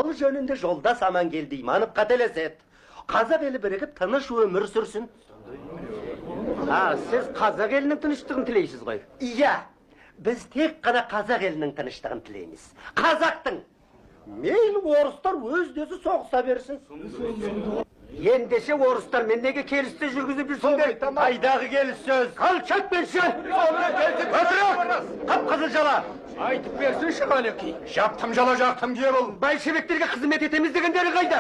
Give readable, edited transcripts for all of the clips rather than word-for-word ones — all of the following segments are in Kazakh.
Ал жөнünde жолдас Амангелді Иманов қателесет. Қазақ елі бірігіп тыныш өмір сүрсін. Сіз қазақ елінің тыныштығын тілейсіз ғой? Иә, біз тек қана қазақ елінің тыныштығын тілейміз. Қазақтың. Мейлі орыстар өз-өзі соғыса берсін. Ендеше орыстармен неге келіссөз жүргізіп жүрсіңдер? Қайдағы келіссөз? Қалчак берші! Отырып! Қап-қызыл жала! Айтып берсінші Қалеки. Жаптым жала жақтым ге бұл. Большевиктерге қызмет етеміз дегендері қайда?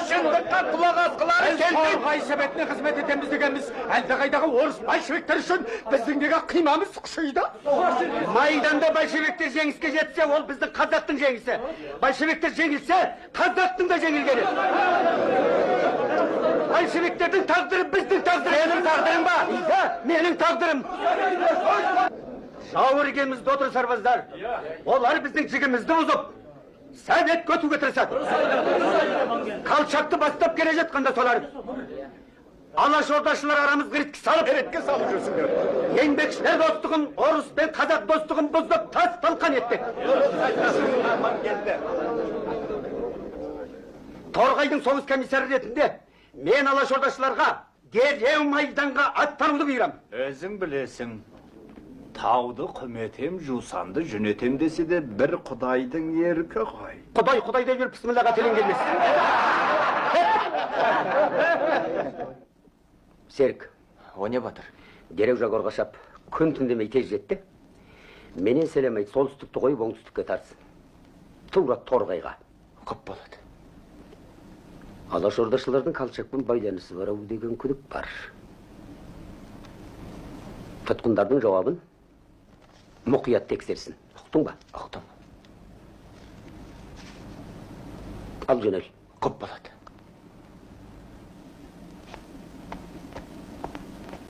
Шындыққа құлақ асқылары келді. Торғай советіне қызмет етеміз дегенбіз. Әлде қайдағы орыс большевиктер үшін біздіңдегі қимамыз құшиды. Майданда большевиктер жеңіске жетсе, ол біздің қазақтың жеңісі. Большевиктер жеңілсе, қазақтың да жеңілгені. Большевиктердің тағдыры біздің тағдыры. Сенің тағдырың ба? Да, менің тағдырым. Жауыр екенімізді отыр сарбаздар. Олар біздің жігімізді бұзып, совет көтуге тырысады. Қалчакты бастап келе жатқанда солар. Алашордашылар арамыз ретке салып жүрсіңдер. Еңбекшілер достығын, орыс пен қазақ достығын бұзып тас талқан етті. Торғайдың соғыс комиссары ретінде мен алашордашыларға дереу майданға аттануды бұйырам. Өзің білесің. Тауды құметем, жусанды жүнетем десе де бір құдайдың еркі ғой. Құдай деп жүріп бісміллаға телен келмес. Серік. О не батыр? Дереу Жагорға шап, күн түндемей тез жетті. Менен селемейді, солтүстікті қойып оңтүстікке тартсын. Тура Торғайға. Құп болады. Алашордашылардың Қалчакпен байланысы бар ау деген күдік бар. Тұтқындардың жауабын мұқият тексерсін. Ұқтың ба? Ұқтым. Ал жөнел. Құп болады.